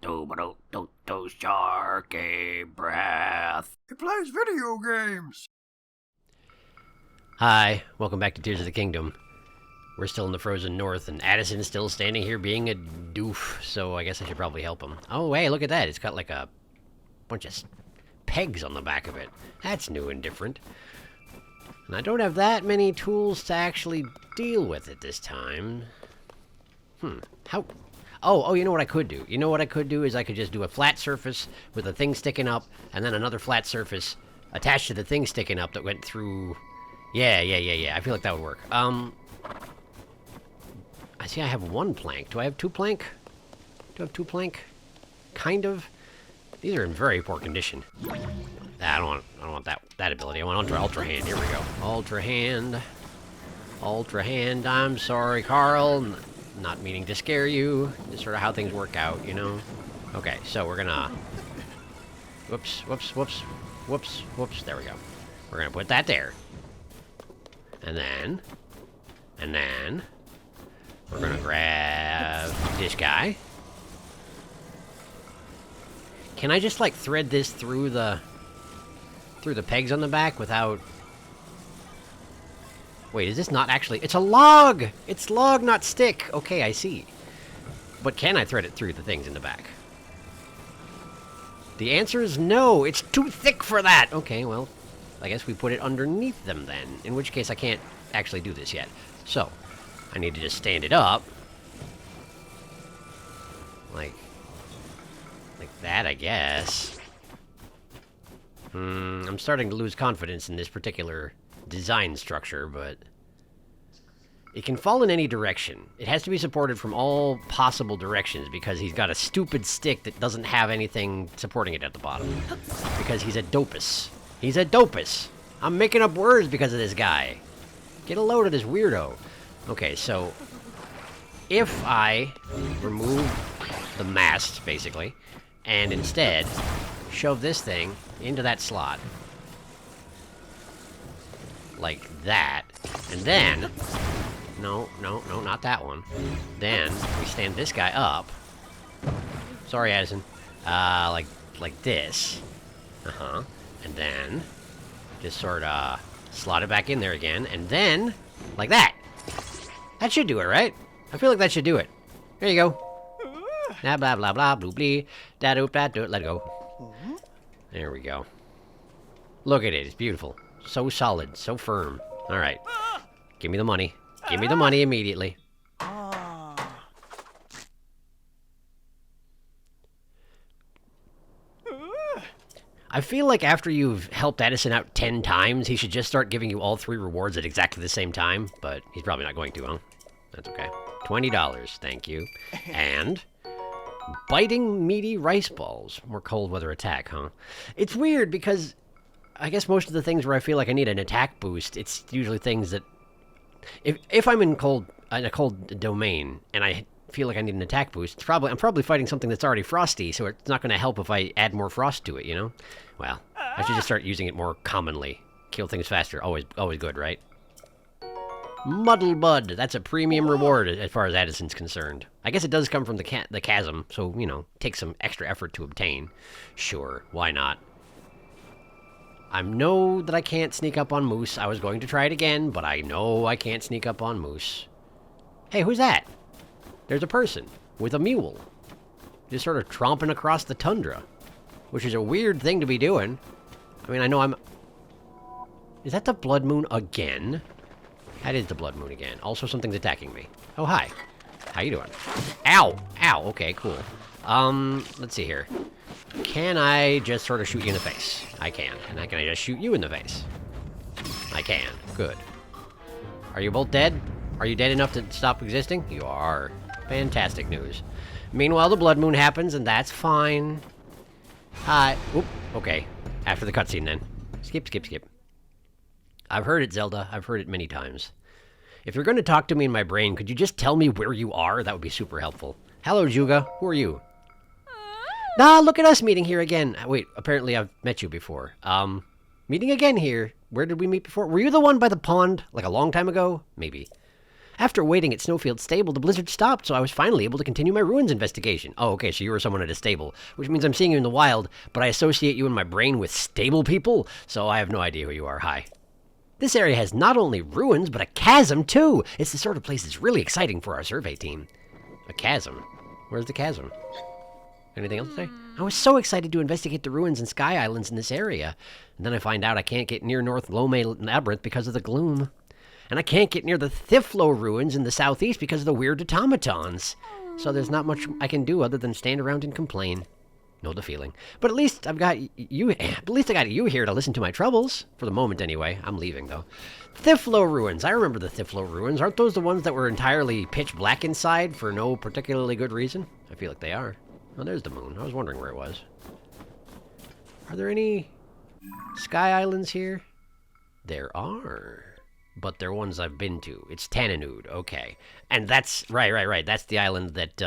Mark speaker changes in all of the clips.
Speaker 1: SharkyBreath.
Speaker 2: He plays video games.
Speaker 3: Hi, welcome back to Tears of the Kingdom. We're still in the frozen north, and Addison's still standing here being a doof, so I guess I should probably help him. Oh, hey, look at that. It's got like a bunch of pegs on the back of it. That's new and different. And I don't have that many tools to actually deal with it this time. How... Oh, you know what I could do? You know what I could do is I could just do a flat surface with a thing sticking up, and then another flat surface attached to the thing sticking up that went through... Yeah. I feel like that would work. I see I have one plank. Do I have two plank? Do I have two plank? Kind of. These are in very poor condition. I don't want that ability. I want Ultra Hand. Here we go. Ultra Hand. Ultra Hand. I'm sorry, Carl. Not meaning to scare you. Just sort of how things work out, you know? Okay, so we're gonna... Whoops. There we go. We're gonna put that there. And then... we're gonna grab this guy. Can I just, like, thread this through the pegs on the back without... Wait, is this not actually... It's a log! It's log, not stick! Okay, I see. But can I thread it through the things in the back? The answer is no! It's too thick for that! Okay, well, I guess we put it underneath them then. In which case I can't actually do this yet. So, I need to just stand it up. Like that, I guess. I'm starting to lose confidence in this particular design structure, but it can fall in any direction. It has to be supported from all possible directions because he's got a stupid stick that doesn't have anything supporting it at the bottom. Because he's a dopus. He's a dopus! I'm making up words because of this guy. Get a load of this weirdo. Okay, so if I remove the mast, basically, and instead shove this thing into that slot, like that, and then, no, not that one. Then we stand this guy up. Sorry, Addison. Like this. And then just sort of slot it back in there again, and then like that. That should do it, right? I feel like that should do it. There you go. Blah blah blah blah blue blee. Da doop da do it. Let it go. There we go. Look at it. It's beautiful. So solid, so firm. All right. Give me the money. Give me the money immediately. I feel like after you've helped Addison out 10 times, he should just start giving you all 3 rewards at exactly the same time, but he's probably not going to, huh? That's okay. $20, thank you. And biting meaty rice balls. More cold weather attack, huh? It's weird because I guess most of the things where I feel like I need an attack boost, it's usually things that... If I'm in a cold domain and I feel like I need an attack boost, I'm probably fighting something that's already frosty, so it's not going to help if I add more frost to it, you know? Well, I should just start using it more commonly. Kill things faster, always good, right? Muddle Bud, that's a premium reward as far as Addison's concerned. I guess it does come from the chasm, so, you know, takes some extra effort to obtain. Sure, why not? I know that I can't sneak up on Moose. I was going to try it again, but I know I can't sneak up on Moose. Hey, who's that? There's a person with a mule. Just sort of tromping across the tundra. Which is a weird thing to be doing. I mean, I know I'm... Is that the blood moon again? That is the blood moon again. Also, something's attacking me. Oh, hi. How you doing? Ow! Ow! Okay, cool. Let's see here. Can I just sort of shoot you in the face? I can. And can I just shoot you in the face? I can. Good. Are you both dead? Are you dead enough to stop existing? You are. Fantastic news. Meanwhile, the blood moon happens, and that's fine. Hi. Oop. Okay. After the cutscene, then. Skip. I've heard it, Zelda. I've heard it many times. If you're going to talk to me in my brain, could you just tell me where you are? That would be super helpful. Hello, Juga. Who are you? Ah, look at us meeting here again. Wait, apparently I've met you before. Meeting again here. Where did we meet before? Were you the one by the pond, like a long time ago? Maybe. After waiting at Snowfield's stable, the blizzard stopped, so I was finally able to continue my ruins investigation. Oh, okay, so you were someone at a stable, which means I'm seeing you in the wild, but I associate you in my brain with stable people, so I have no idea who you are. Hi. This area has not only ruins, but a chasm, too. It's the sort of place that's really exciting for our survey team. A chasm? Where's the chasm? Anything else to say? I was so excited to investigate the ruins and sky islands in this area. And then I find out I can't get near North Lome Labyrinth because of the gloom. And I can't get near the Thiflo ruins in the southeast because of the weird automatons. So there's not much I can do other than stand around and complain. Know the feeling. But at least I've got you. At least I got you here to listen to my troubles. For the moment, anyway. I'm leaving, though. Thiflo ruins. I remember the Thiflo ruins. Aren't those the ones that were entirely pitch black inside for no particularly good reason? I feel like they are. Oh, there's the moon. I was wondering where it was. Are there any sky islands here? There are. But they're ones I've been to. It's Tananud, okay. And that's, right. That's the island that,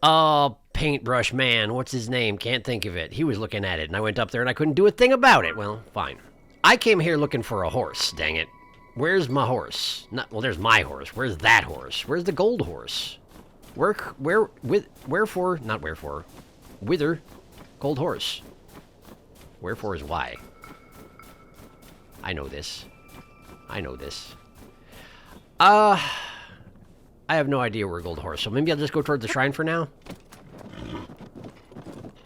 Speaker 3: oh, Paintbrush Man, what's his name? Can't think of it. He was looking at it, and I went up there and I couldn't do a thing about it. Well, fine. I came here looking for a horse, dang it. Where's my horse? Well, there's my horse. Where's that whither? Gold horse. Wherefore is why. I know this. I have no idea where Gold Horse, so maybe I'll just go toward the shrine for now.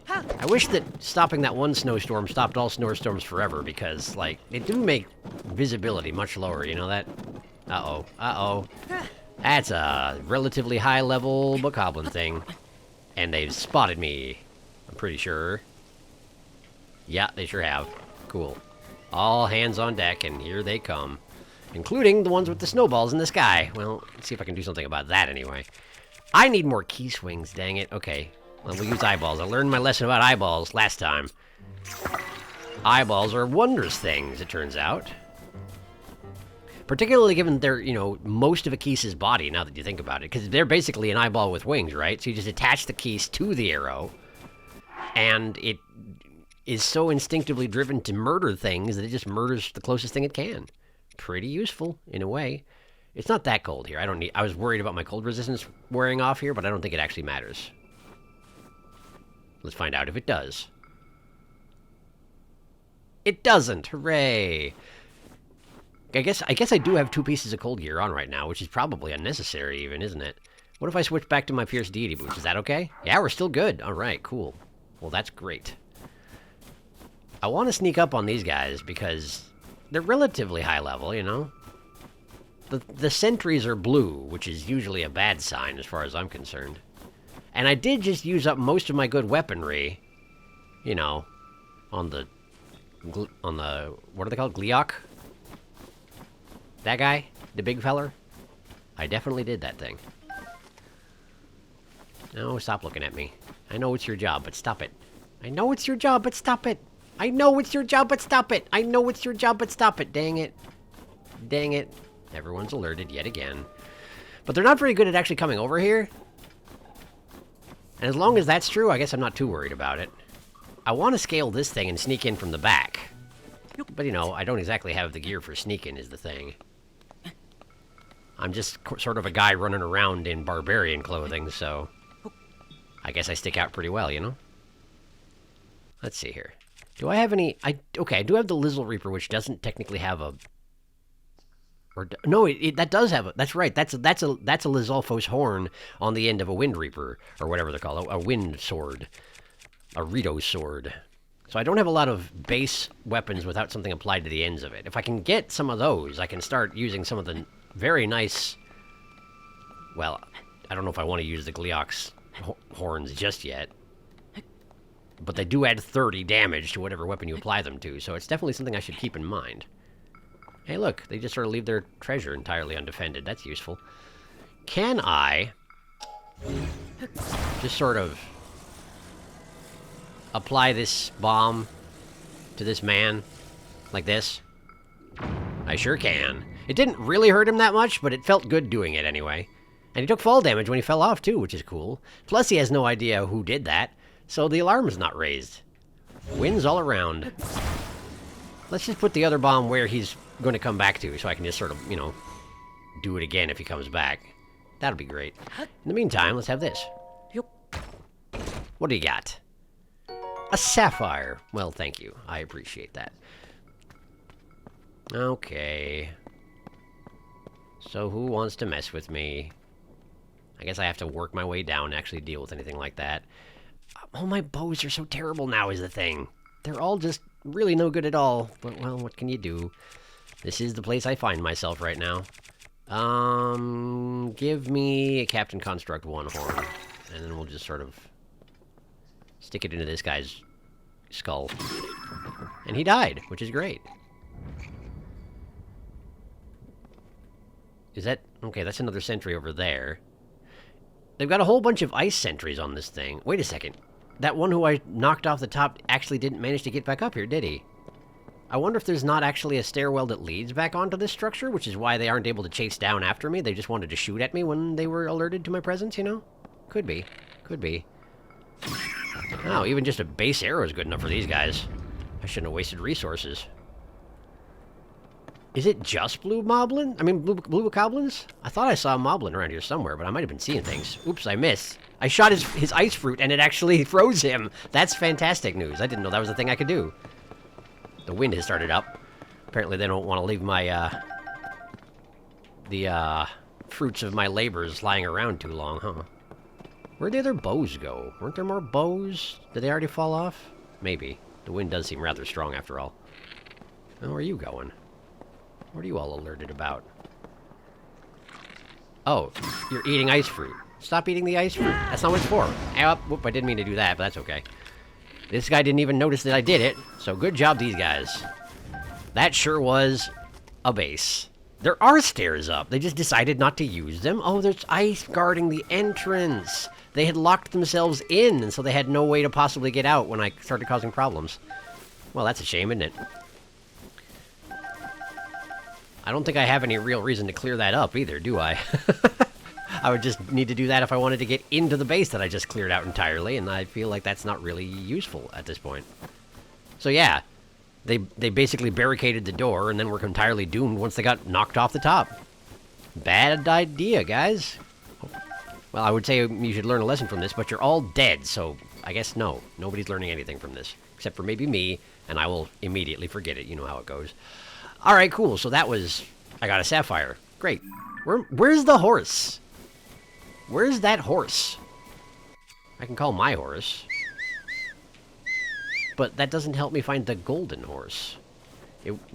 Speaker 3: I wish that stopping that one snowstorm stopped all snowstorms forever, because, like, they do make visibility much lower, you know that? Uh-oh. That's a relatively high-level bokoblin thing. And they've spotted me, I'm pretty sure. Yeah, they sure have. Cool. All hands on deck, and here they come. Including the ones with the snowballs in the sky. Well, let's see if I can do something about that anyway. I need more key swings, dang it. Okay, well, we'll use eyeballs. I learned my lesson about eyeballs last time. Eyeballs are wondrous things, it turns out. Particularly given they're, most of a Keese's body, now that you think about it. Because they're basically an eyeball with wings, right? So you just attach the Keese to the arrow. And it is so instinctively driven to murder things that it just murders the closest thing it can. Pretty useful, in a way. It's not that cold here. I was worried about my cold resistance wearing off here, but I don't think it actually matters. Let's find out if it does. It doesn't! Hooray! I guess I do have 2 pieces of cold gear on right now, which is probably unnecessary even, isn't it? What if I switch back to my Fierce Deity boots? Is that okay? Yeah, we're still good. Alright, cool. Well, that's great. I want to sneak up on these guys because they're relatively high level, you know? The sentries are blue, which is usually a bad sign as far as I'm concerned. And I did just use up most of my good weaponry, on the, what are they called? Gleok? That guy? The big feller? I definitely did that thing. No, stop looking at me. I know it's your job, but stop it. I know it's your job, but stop it. I know it's your job, but stop it. I know it's your job, but stop it. Dang it. Dang it. Everyone's alerted yet again. But they're not very good at actually coming over here. And as long as that's true, I guess I'm not too worried about it. I want to scale this thing and sneak in from the back. But, I don't exactly have the gear for sneaking is the thing. I'm just sort of a guy running around in barbarian clothing, so I guess I stick out pretty well, Let's see here. Do I have any... Okay, I do have the Lizzle Reaper, which doesn't technically have a... No, that does have a... That's right, that's a Lizalfos horn on the end of a Wind Reaper, or whatever they're called, a Wind Sword. A Rito Sword. So I don't have a lot of base weapons without something applied to the ends of it. If I can get some of those, I can start using some of the very nice... Well, I don't know if I want to use the Gleok's horns just yet. But they do add 30 damage to whatever weapon you apply them to, so it's definitely something I should keep in mind. Hey, look, they just sort of leave their treasure entirely undefended. That's useful. Can I just sort of apply this bomb to this man like this? I sure can. It didn't really hurt him that much, but it felt good doing it anyway. And he took fall damage when he fell off, too, which is cool. Plus, he has no idea who did that. So the alarm is not raised. Wins all around. Let's just put the other bomb where he's going to come back to, so I can just sort of, do it again if he comes back. That'll be great. In the meantime, let's have this. What do you got? A sapphire. Well, thank you. I appreciate that. Okay. So who wants to mess with me? I guess I have to work my way down to actually deal with anything like that. Oh, my bows are so terrible now is the thing. They're all just really no good at all. But, well, what can you do? This is the place I find myself right now. Give me a Captain Construct 1 horn. And then we'll just sort of stick it into this guy's skull. And he died, which is great. Is that... Okay, that's another sentry over there. They've got a whole bunch of ice sentries on this thing. Wait a second. That one who I knocked off the top actually didn't manage to get back up here, did he? I wonder if there's not actually a stairwell that leads back onto this structure, which is why they aren't able to chase down after me. They just wanted to shoot at me when they were alerted to my presence, you know? Could be. Could be. Oh, even just a base arrow is good enough for these guys. I shouldn't have wasted resources. Is it just blue moblin? I mean, blue bokoblins? I thought I saw a moblin around here somewhere, but I might have been seeing things. Oops, I missed. I shot his ice fruit, and it actually froze him. That's fantastic news. I didn't know that was a thing I could do. The wind has started up. Apparently they don't want to leave my, the fruits of my labors lying around too long, huh? Where'd the other bows go? Weren't there more bows? Did they already fall off? Maybe. The wind does seem rather strong, after all. Now, where are you going? What are you all alerted about? Oh, you're eating ice fruit. Stop eating the ice fruit. That's not what it's for. Whoop, I didn't mean to do that, but that's okay. This guy didn't even notice that I did it, so good job, these guys. That sure was a base. There are stairs up. They just decided not to use them. Oh, there's ice guarding the entrance. They had locked themselves in, and so they had no way to possibly get out when I started causing problems. Well, that's a shame, isn't it? I don't think I have any real reason to clear that up either, do I? I would just need to do that if I wanted to get into the base that I just cleared out entirely, and I feel like that's not really useful at this point. So yeah, they basically barricaded the door, and then were entirely doomed once they got knocked off the top. Bad idea, guys. Well, I would say you should learn a lesson from this, but you're all dead, so I guess no. Nobody's learning anything from this, except for maybe me, and I will immediately forget it. You know how it goes. All right, cool. So that was... I got a sapphire. Great. Where's the horse? Where's that horse? I can call my horse. But that doesn't help me find the golden horse.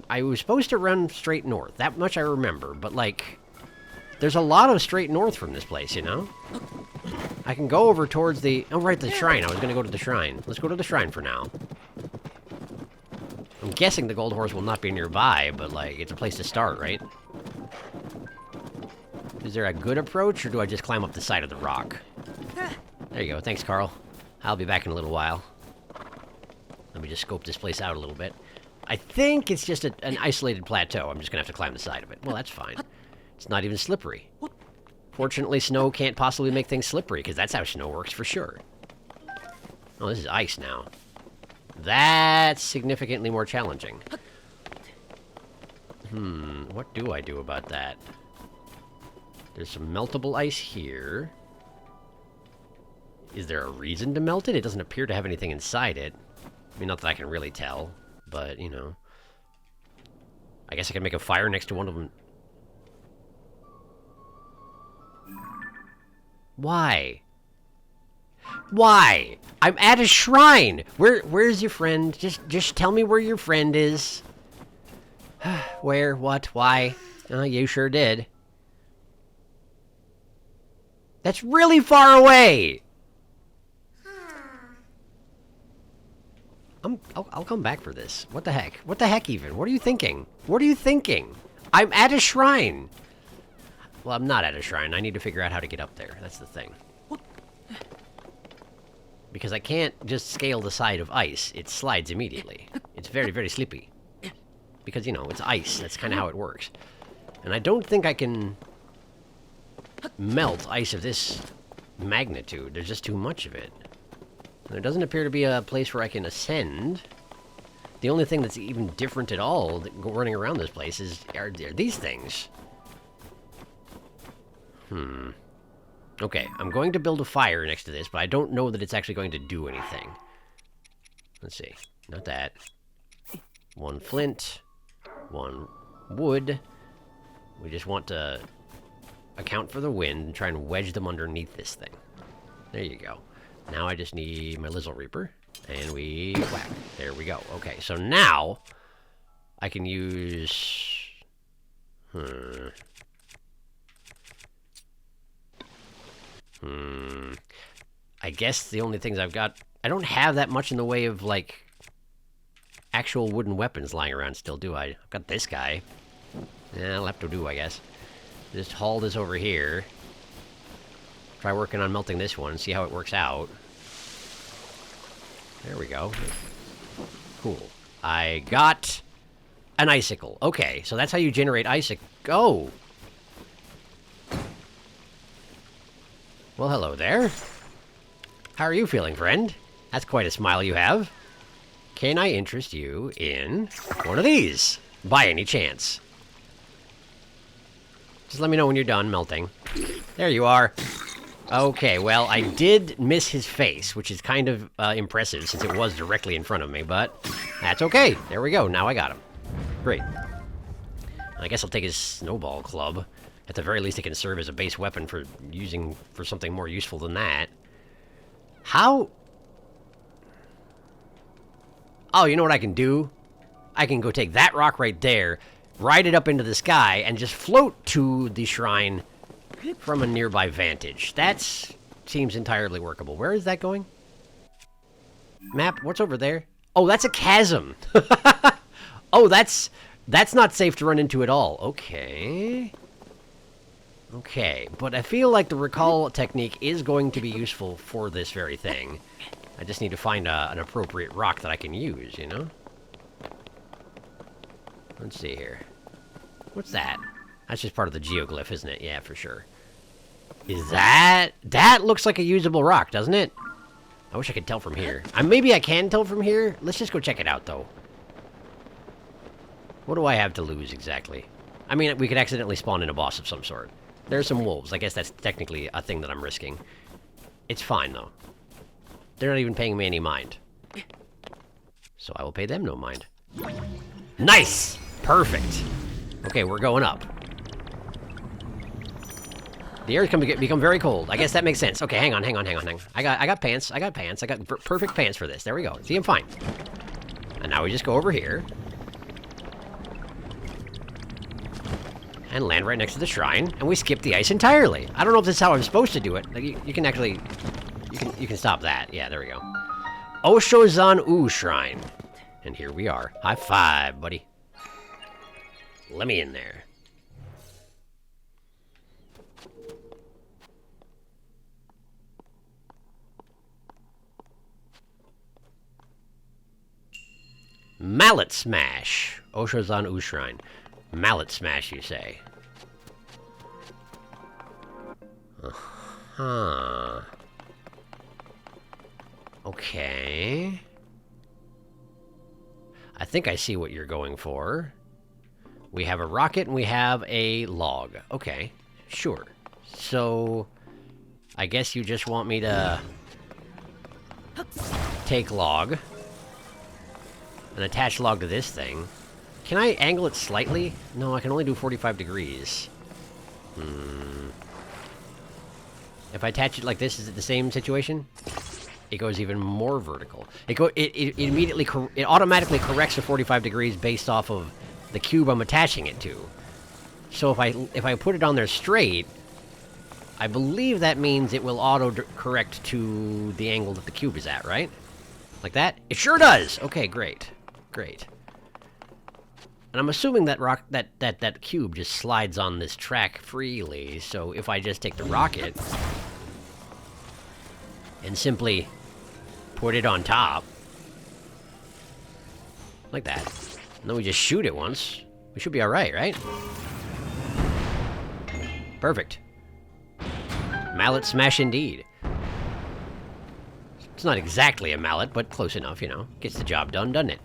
Speaker 3: I was supposed to run straight north. That much I remember. But, like, there's a lot of straight north from this place, you know? I can go over towards the... Oh, right, the shrine. I was going to go to the shrine. Let's go to the shrine for now. I'm guessing the gold horse will not be nearby, but, like, it's a place to start, right? Is there a good approach, or do I just climb up the side of the rock? There you go. Thanks, Carl. I'll be back in a little while. Let me just scope this place out a little bit. I think it's just an isolated plateau. I'm just going to have to climb the side of it. Well, that's fine. It's not even slippery. Fortunately, snow can't possibly make things slippery, because that's how snow works for sure. Oh, this is ice now. That's significantly more challenging. What do I do about that? There's some meltable ice here. Is there a reason to melt it? It doesn't appear to have anything inside it. I mean, not that I can really tell, but, you know. I guess I can make a fire next to one of them. Why? Why? I'm at a shrine! Where's your friend? Just tell me where your friend is. Where? What? Why? You sure did. That's really far away! I'll come back for this. What the heck? What the heck even? What are you thinking? What are you thinking? I'm at a shrine! Well, I'm not at a shrine. I need to figure out how to get up there. That's the thing. Because I can't just scale the side of ice. It slides immediately. It's very, very slippy. Because, you know, it's ice. That's kind of how it works. And I don't think I can melt ice of this magnitude. There's just too much of it. There doesn't appear to be a place where I can ascend. The only thing that's even different at all running around this place are these things. Okay, I'm going to build a fire next to this, but I don't know that it's actually going to do anything. Let's see. Not that. 1 flint. 1 wood. We just want to account for the wind and try and wedge them underneath this thing. There you go. Now I just need my Lizzle Reaper. And we whack. There we go. Okay, so now I can use... I guess the only things I've got... I don't have that much in the way of, like, actual wooden weapons lying around still, do I? I've got this guy. Yeah, I'll have to do, I guess. Just haul this over here. Try working on melting this one, see how it works out. There we go. Cool. I got an icicle. Okay, so that's how you generate icicle. Oh! Well, hello there. How are you feeling, friend? That's quite a smile you have. Can I interest you in one of these, by any chance? Just let me know when you're done melting. There you are. Okay, well, I did miss his face, which is kind of impressive since it was directly in front of me, but that's okay. There we go. Now I got him. Great. I guess I'll take his snowball club. At the very least, it can serve as a base weapon for using for something more useful than that. How? Oh, you know what I can do? I can go take that rock right there, ride it up into the sky, and just float to the shrine from a nearby vantage. That seems entirely workable. Where is that going? Map, what's over there? Oh, that's a chasm. Oh, that's not safe to run into at all. Okay. Okay, but I feel like the recall technique is going to be useful for this very thing. I just need to find an appropriate rock that I can use, you know? Let's see here. What's that? That's just part of the geoglyph, isn't it? Yeah, for sure. Is that... That looks like a usable rock, doesn't it? I wish I could tell from here. Maybe I can tell from here. Let's just go check it out, though. What do I have to lose, exactly? I mean, we could accidentally spawn in a boss of some sort. There's some wolves. I guess that's technically a thing that I'm risking. It's fine, though. They're not even paying me any mind. So I will pay them no mind. Nice! Perfect! Okay, we're going up. The air's become very cold. I guess that makes sense. Okay, hang on. I got pants. I got perfect pants for this. There we go. See, I'm fine. And now we just go over here. And land right next to the shrine, and we skip the ice entirely. I don't know if this is how I'm supposed to do it. Like, you can actually... You can stop that. Yeah, there we go. Oshozan-U Shrine. And here we are. High five, buddy. Let me in there. Mallet Smash. Oshozan-U Shrine. Mallet Smash, you say? Uh-huh. Okay. I think I see what you're going for. We have a rocket and we have a log. Okay, sure. So, I guess you just want me to take log and attach log to this thing. Can I angle it slightly? No, I can only do 45 degrees. If I attach it like this, is it the same situation? It goes even more vertical. It immediately, it automatically corrects to 45 degrees based off of the cube I'm attaching it to. So if I put it on there straight, I believe that means it will auto-correct to the angle that the cube is at, right? Like that? It sure does! Okay, great. Great. And I'm assuming that that cube just slides on this track freely, so if I just take the rocket and simply put it on top, like that, and then we just shoot it once, we should be alright, right? Perfect. Mallet Smash indeed. It's not exactly a mallet, but close enough, you know. Gets the job done, doesn't it?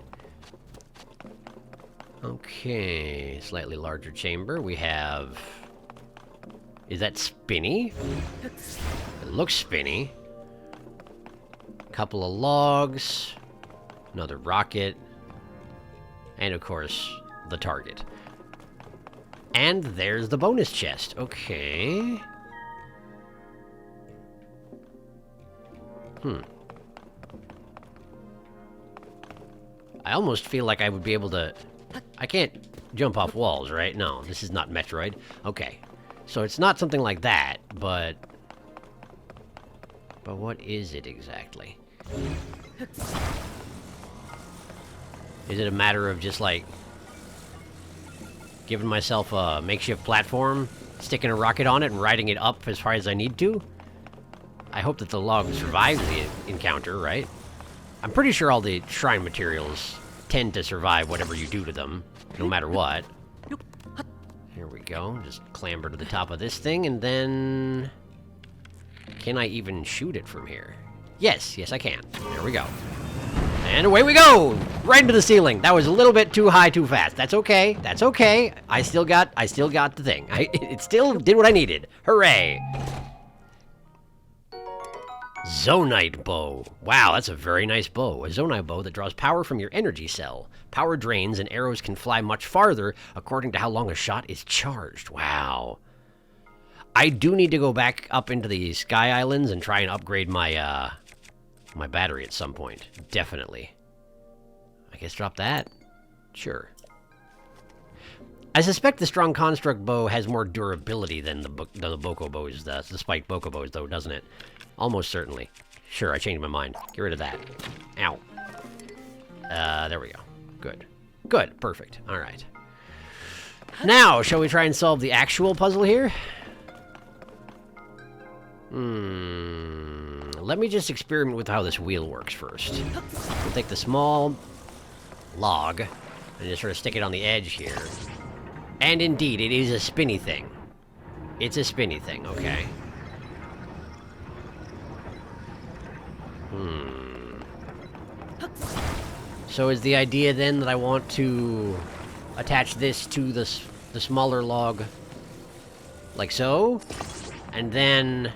Speaker 3: Okay, slightly larger chamber. We have Is that spinny? It looks spinny. Couple of logs. Another rocket. And of course, the target. And there's the bonus chest. Okay. I almost feel like I would be able to... I can't jump off walls, right? No, this is not Metroid. Okay. So it's not something like that, but... But what is it exactly? Is it a matter of just, like... giving myself a makeshift platform, sticking a rocket on it, and riding it up as far as I need to? I hope that the log survives the encounter, right? I'm pretty sure all the shrine materials tend to survive whatever you do to them, no matter what. Here we go. Just clamber to the top of this thing, and then... Can I even shoot it from here? Yes, yes I can. There we go. And away we go! Right into the ceiling. That was a little bit too high too fast. That's okay. That's okay. I still got the thing. It still did what I needed. Hooray! Zonite bow. Wow, that's a very nice bow. A zonite bow that draws power from your energy cell. Power drains and arrows can fly much farther according to how long a shot is charged. Wow. I do need to go back up into the Sky Islands and try and upgrade my, my battery at some point. Definitely. I guess drop that? Sure. I suspect the strong construct bow has more durability than the Boko bows, the spiked Boko bows, though, doesn't it? Almost certainly. Sure, I changed my mind. Get rid of that. Ow. There we go. Good. Good. Perfect. All right. Now, shall we try and solve the actual puzzle here? Let me just experiment with how this wheel works first. We'll take the small log and just sort of stick it on the edge here. And indeed, it is a spinny thing. It's a spinny thing, okay. So is the idea then that I want to attach this to the smaller log, like so? And then...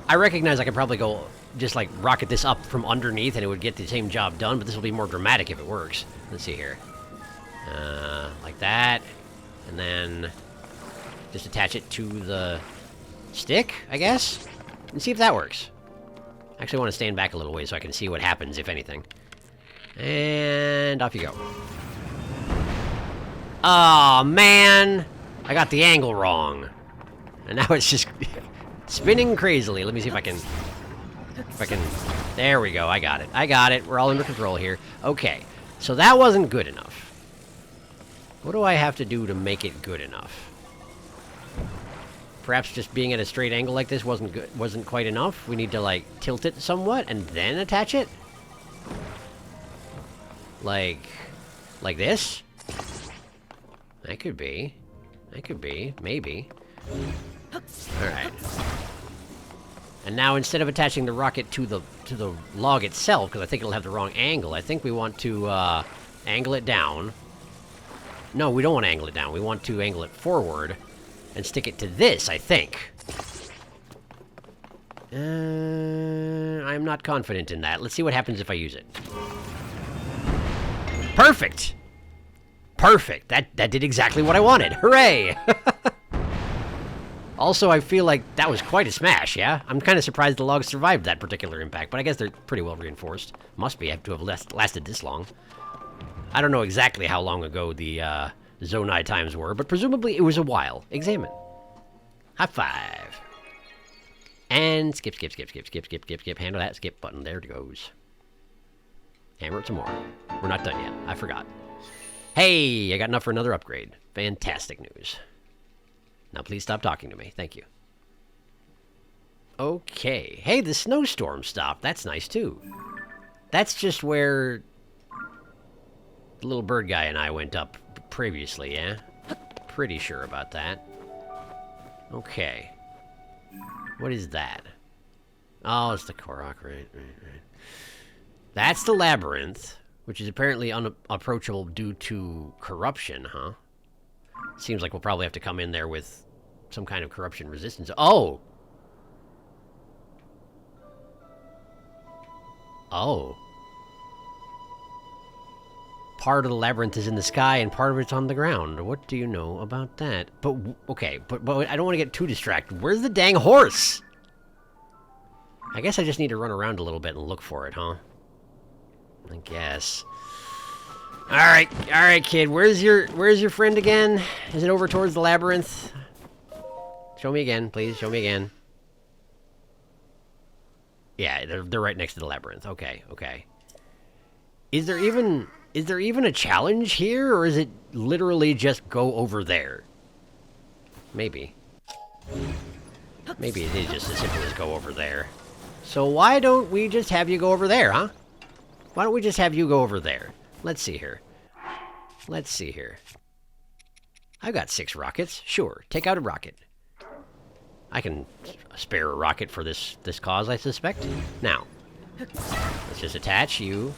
Speaker 3: I recognize I could probably go just like rocket this up from underneath and it would get the same job done, but this will be more dramatic if it works. Let's see here. Like that. And then just attach it to the stick, I guess? And see if that works. Actually, I want to stand back a little way so I can see what happens, if anything. And off you go. Oh man! I got the angle wrong. And now it's just spinning crazily. Let me see if I can... There we go, I got it. I got it. We're all under control here. Okay, so that wasn't good enough. What do I have to do to make it good enough? Perhaps just being at a straight angle like this wasn't quite enough. We need to, like, tilt it somewhat and then attach it? Like this? That could be. That could be. Maybe. Alright. And now instead of attaching the rocket to the log itself, because I think it'll have the wrong angle, I think we want to angle it down. No, we don't want to angle it down. We want to angle it forward and stick it to this, I think. I'm not confident in that. Let's see what happens if I use it. Perfect! Perfect! That did exactly what I wanted. Hooray! Also, I feel like that was quite a smash, yeah? I'm kind of surprised the logs survived that particular impact, but I guess they're pretty well reinforced. Must be, have to have lasted this long. I don't know exactly how long ago the Zonai times were, but presumably it was a while. Examine. High five. And skip. Handle that skip button. There it goes. Hammer it some more. We're not done yet. I forgot. Hey, I got enough for another upgrade. Fantastic news. Now please stop talking to me. Thank you. Okay. Hey, the snowstorm stopped. That's nice, too. That's just where the little bird guy and I went up previously, yeah? Pretty sure about that. Okay. What is that? Oh, it's the Korok, right. That's the labyrinth, which is apparently unapproachable due to corruption, huh? Seems like we'll probably have to come in there with some kind of corruption resistance. Oh! Oh. Part of the labyrinth is in the sky and part of it's on the ground. What do you know about that? But, okay, but I don't want to get too distracted. Where's the dang horse? I guess I just need to run around a little bit and look for it, huh? I guess. Alright, kid. Where's your friend again? Is it over towards the labyrinth? Show me again, please. Show me again. Yeah, they're right next to the labyrinth. Okay. Is there even a challenge here, or is it literally just go over there? Maybe. Maybe it is just as simple as go over there. So why don't we just have you go over there, huh? Why don't we just have you go over there? Let's see here. I've got 6 rockets. Sure, take out a rocket. I can spare a rocket for this cause, I suspect. Now, let's just attach you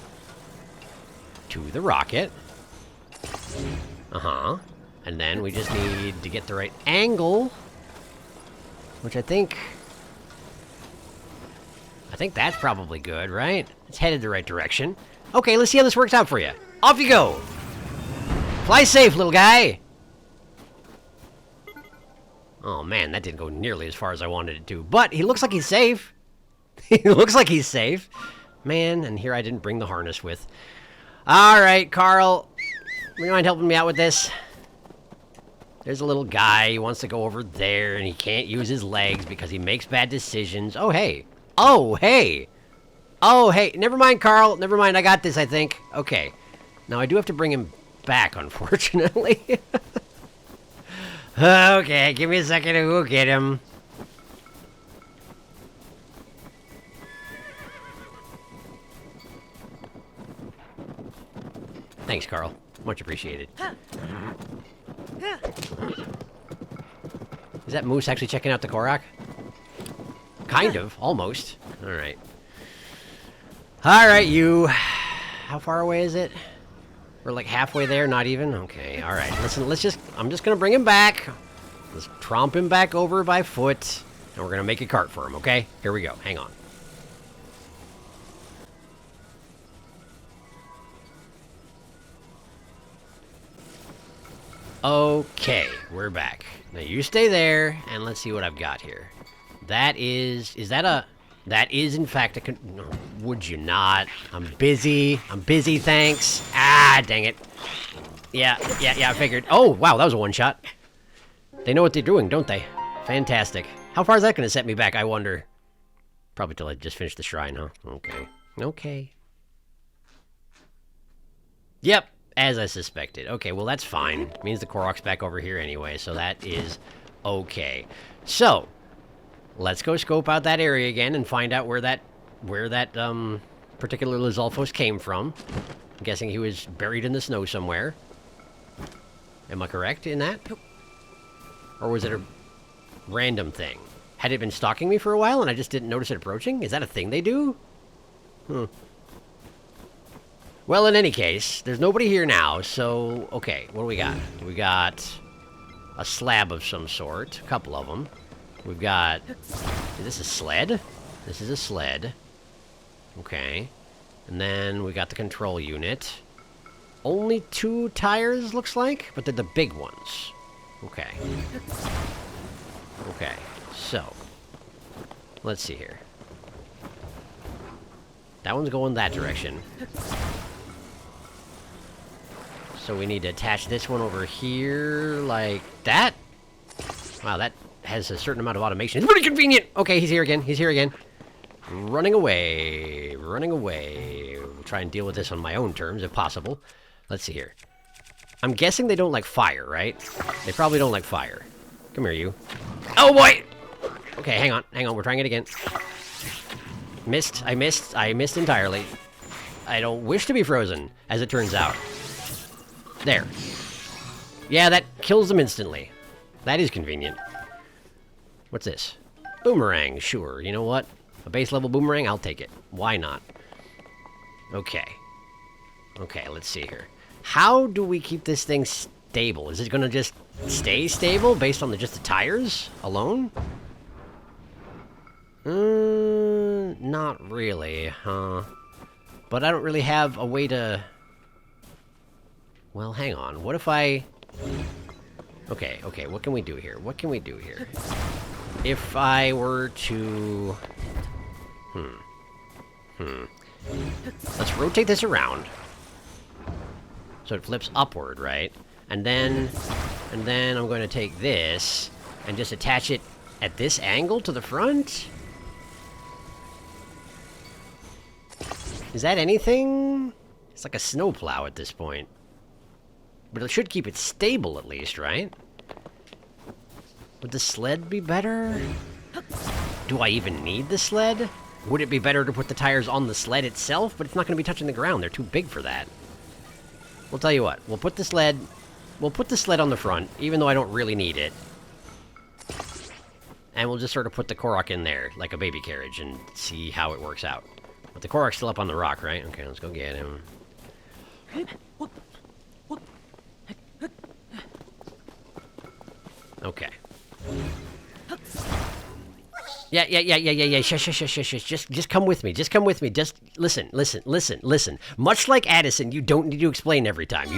Speaker 3: to the rocket. Uh-huh. And then we just need to get the right angle, which I think that's probably good, right? It's headed the right direction. Okay, let's see how this works out for you. Off you go! Fly safe, little guy! Oh man, that didn't go nearly as far as I wanted it to. But he looks like he's safe. He looks like he's safe. Man, and here I didn't bring the harness with. Alright, Carl. Would you mind helping me out with this? There's a little guy. He wants to go over there, and he can't use his legs because he makes bad decisions. Oh, hey. Oh, hey. Oh, hey. Never mind, Carl. Never mind. I got this, I think. Okay. Now, I do have to bring him back, unfortunately. Okay, give me a second to go get him. Thanks, Carl. Much appreciated. Is that Moose actually checking out the Korok? Kind of. Almost. Alright. Alright, you. How far away is it? We're like halfway there, not even? Okay, alright. Listen, I'm just gonna bring him back. Let's tromp him back over by foot. And we're gonna make a cart for him, okay? Here we go. Hang on. Okay, we're back. Now you stay there, and let's see what I've got here. That is in fact a no, would you not? I'm busy, thanks. Ah, dang it. Yeah, I figured. Oh, wow, that was a one-shot. They know what they're doing, don't they? Fantastic. How far is that going to set me back, I wonder? Probably till I just finish the shrine, huh? Okay. Yep. As I suspected. Okay, well that's fine. It means the Korok's back over here anyway, so that is okay. So, let's go scope out that area again and find out where that particular Lizalfos came from. I'm guessing he was buried in the snow somewhere. Am I correct in that? Or was it a random thing? Had it been stalking me for a while and I just didn't notice it approaching? Is that a thing they do? Well, in any case, there's nobody here now, so... Okay, what do we got? We got a slab of some sort. A couple of them. We've got... Is this a sled? This is a sled. Okay. And then we got the control unit. Only 2 tires, looks like? But they're the big ones. Okay. Okay, so... Let's see here. That one's going that direction. So we need to attach this one over here, like that. Wow, that has a certain amount of automation. It's pretty convenient! Okay, he's here again. Running away. We'll try and deal with this on my own terms, if possible. Let's see here. I'm guessing they don't like fire, right? They probably don't like fire. Come here, you. Oh, boy! Okay, hang on. We're trying it again. I missed entirely. I don't wish to be frozen, as it turns out. There. Yeah, that kills them instantly. That is convenient. What's this? Boomerang, sure. You know what? A base level boomerang? I'll take it. Why not? Okay. Okay, let's see here. How do we keep this thing stable? Is it gonna just stay stable based on just the tires alone? Not really, huh? But I don't really have a way to... Well, hang on. What if I... Okay, what can we do here? What can we do here? If I were to... Let's rotate this around. So it flips upward, right? And then I'm going to take this and just attach it at this angle to the front? Is that anything? It's like a snowplow at this point. But it should keep it stable at least, right? Would the sled be better? Do I even need the sled? Would it be better to put the tires on the sled itself? But it's not going to be touching the ground. They're too big for that. We'll tell you what. We'll put the sled on the front, even though I don't really need it. And we'll just sort of put the Korok in there, like a baby carriage, and see how it works out. But the Korok's still up on the rock, right? Okay, let's go get him. Okay. Yeah. Shush. Just come with me. Just come with me. Just listen. Much like Addison, you don't need to explain every time.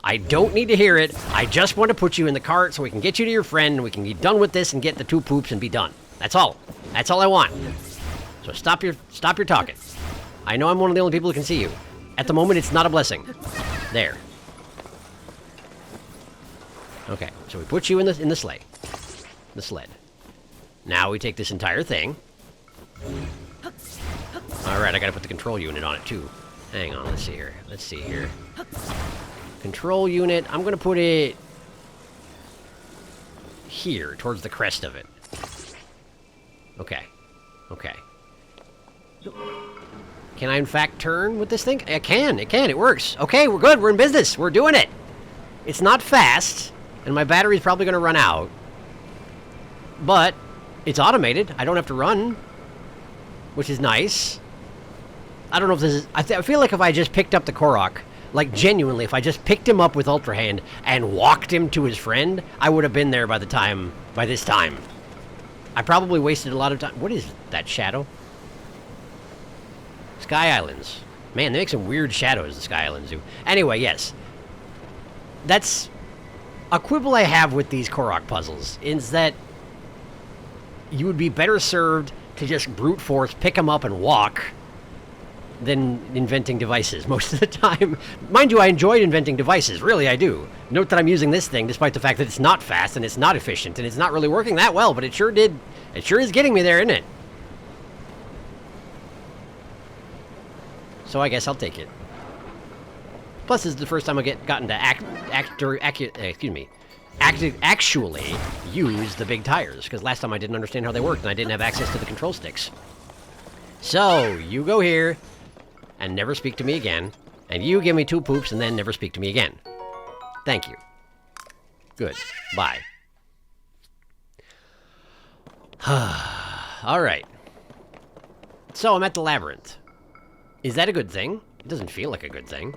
Speaker 3: I don't need to hear it. I just want to put you in the cart so we can get you to your friend and we can be done with this and get the 2 poops and be done. That's all. That's all I want. So stop your talking. I know I'm one of the only people who can see you. At the moment, it's not a blessing. There. Okay, so we put you in the sleigh. The sled. Now we take this entire thing. Alright, I gotta put the control unit on it too. Hang on, let's see here. Control unit, I'm gonna put it here, towards the crest of it. Okay. Can I in fact turn with this thing? I can, it works. Okay, we're good, we're in business, we're doing it. It's not fast, and my battery's probably gonna run out. But it's automated. I don't have to run, which is nice. I don't know if this is... I feel like if I just picked up the Korok, like genuinely, if I just picked him up with Ultra Hand and walked him to his friend, I would have been there by this time. I probably wasted a lot of time. What is that shadow? Sky Islands. Man, they make some weird shadows, the Sky Islands do. Anyway, yes. That's a quibble I have with these Korok puzzles, is that you would be better served to just brute force, pick them up, and walk than inventing devices most of the time. Mind you, I enjoyed inventing devices. Really, I do. Note that I'm using this thing despite the fact that it's not fast, and it's not efficient, and it's not really working that well, but it sure did. It sure is getting me there, isn't it? So I guess I'll take it. Plus, this is the first time I've gotten to actually use the big tires, because last time I didn't understand how they worked and I didn't have access to the control sticks. So, you go here and never speak to me again, and you give me 2 poops and then never speak to me again. Thank you. Good. Bye. Alright. So, I'm at the labyrinth. Is that a good thing? It doesn't feel like a good thing.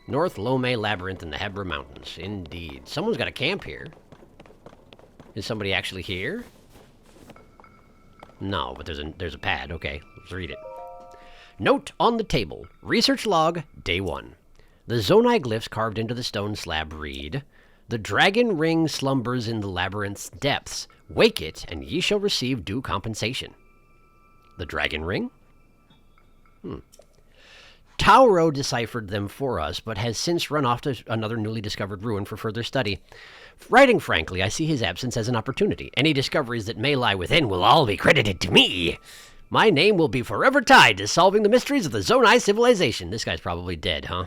Speaker 3: North Lome Labyrinth in the Hebra Mountains. Indeed. Someone's got a camp here. Is somebody actually here? No, but there's a pad. Okay, let's read it. Note on the table. Research log, day 1. The Zonai glyphs carved into the stone slab read, "The dragon ring slumbers in the labyrinth's depths. Wake it, and ye shall receive due compensation." The dragon ring? Tauro deciphered them for us, but has since run off to another newly discovered ruin for further study. Writing frankly, I see his absence as an opportunity. Any discoveries that may lie within will all be credited to me. My name will be forever tied to solving the mysteries of the Zonai civilization. This guy's probably dead, huh?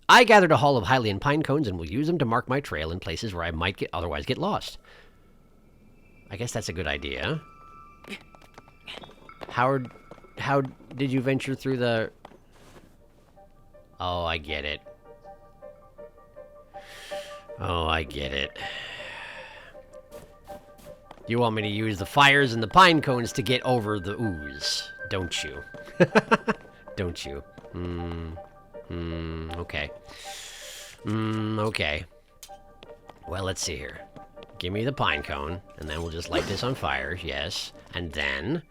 Speaker 3: I gathered a haul of Hylian pine cones and will use them to mark my trail in places where I might otherwise get lost. I guess that's a good idea. How did you venture through the... Oh, I get it. Oh, I get it. You want me to use the fires and the pine cones to get over the ooze, don't you? Don't you? Okay. Okay. Well, let's see here. Give me the pine cone, and then we'll just light this on fire, yes. And then,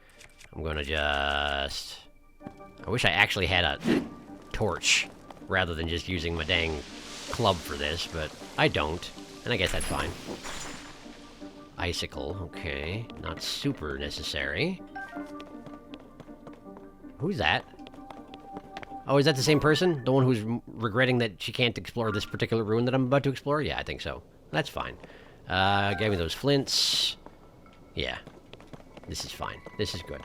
Speaker 3: I'm gonna just... I wish I actually had a torch, rather than just using my dang club for this, but I don't, and I guess that's fine. Icicle, okay. Not super necessary. Who's that? Oh, is that the same person? The one who's regretting that she can't explore this particular ruin that I'm about to explore? Yeah, I think so. That's fine. Give me those flints. Yeah. This is fine. This is good.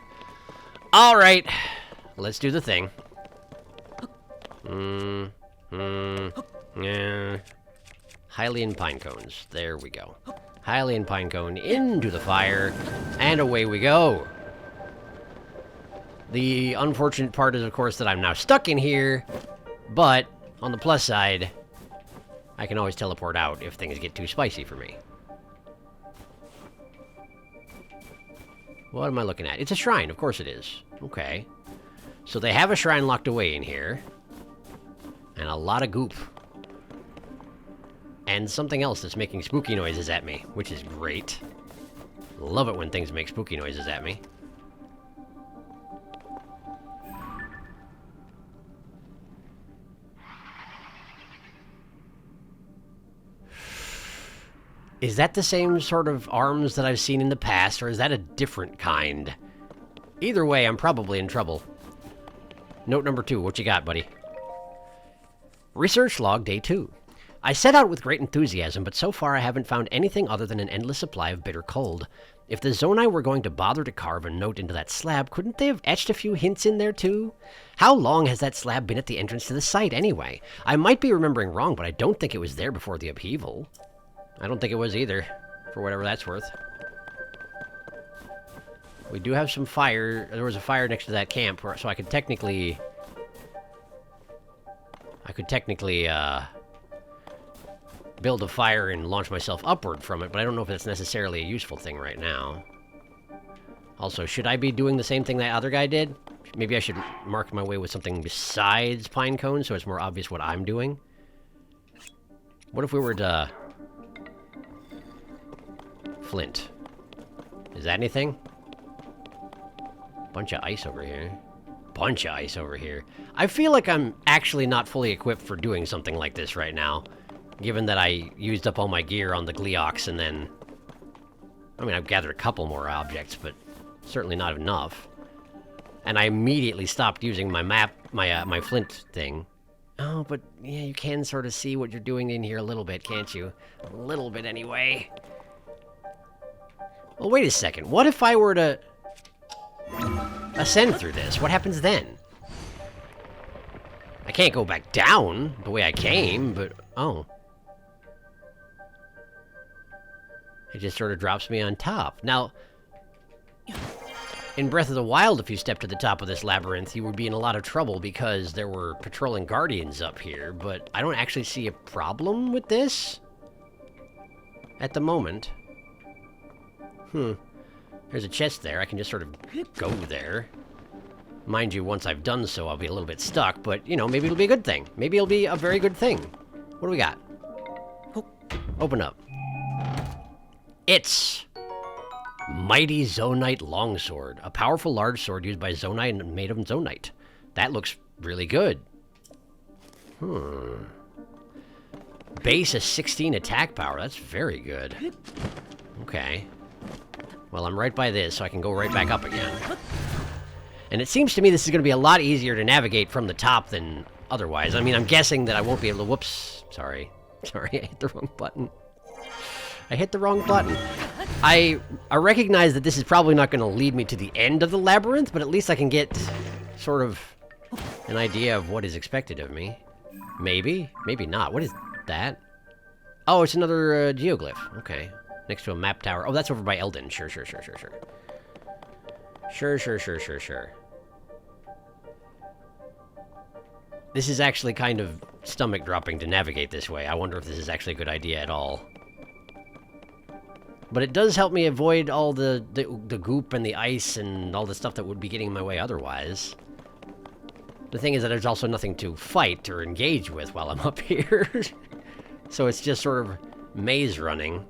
Speaker 3: Alright. Let's do the thing. Yeah. Hylian pine cones. There we go. Hylian pine cone into the fire, and away we go. The unfortunate part is, of course, that I'm now stuck in here, but on the plus side, I can always teleport out if things get too spicy for me. What am I looking at? It's a shrine, of course it is. Okay. So they have a shrine locked away in here, and a lot of goop. And something else that's making spooky noises at me, which is great. Love it when things make spooky noises at me. Is that the same sort of arms that I've seen in the past, or is that a different kind? Either way, I'm probably in trouble. Note number 2, what you got, buddy? Research log day 2. I set out with great enthusiasm, but so far I haven't found anything other than an endless supply of bitter cold. If the Zonai were going to bother to carve a note into that slab, couldn't they have etched a few hints in there too? How long has that slab been at the entrance to the site anyway? I might be remembering wrong, but I don't think it was there before the upheaval. I don't think it was either, for whatever that's worth. We do have some fire. There was a fire next to that camp, so I could technically... build a fire and launch myself upward from it, but I don't know if that's necessarily a useful thing right now. Also, should I be doing the same thing that other guy did? Maybe I should mark my way with something besides pine cones so it's more obvious what I'm doing. What if we were to... Flint. Is that anything? Bunch of ice over here. Bunch of ice over here. I feel like I'm actually not fully equipped for doing something like this right now. Given that I used up all my gear on the Gleox and then... I mean, I've gathered a couple more objects, but certainly not enough. And I immediately stopped using my my flint thing. Oh, but yeah, you can sort of see what you're doing in here a little bit, can't you? A little bit anyway. Well, wait a second. What if I were to ascend through this? What happens then? I can't go back down the way I came, but... Oh. It just sort of drops me on top. Now, in Breath of the Wild, if you step to the top of this labyrinth, you would be in a lot of trouble because there were patrolling guardians up here, but I don't actually see a problem with this at the moment. There's a chest there. I can just sort of go there. Mind you, once I've done so, I'll be a little bit stuck, but, you know, maybe it'll be a good thing. Maybe it'll be a very good thing. What do we got? Open up. It's Mighty Zonite Longsword, a powerful large sword used by Zonite and made of Zonite. That looks really good. Base of 16 attack power. That's very good. Okay. Well, I'm right by this, so I can go right back up again. And it seems to me this is going to be a lot easier to navigate from the top than otherwise. I mean, I'm guessing that I won't be able to... Whoops. Sorry. Sorry, I hit the wrong button. I hit the wrong button. I recognize that this is probably not going to lead me to the end of the labyrinth, but at least I can get sort of an idea of what is expected of me. Maybe. Maybe not. What is that? Oh, it's another geoglyph. Okay. Next to a map tower. Oh, that's over by Eldon. Sure. Sure. This is actually kind of stomach-dropping to navigate this way. I wonder if this is actually a good idea at all. But it does help me avoid all the goop and the ice and all the stuff that would be getting in my way otherwise. The thing is that there's also nothing to fight or engage with while I'm up here. So it's just sort of maze running.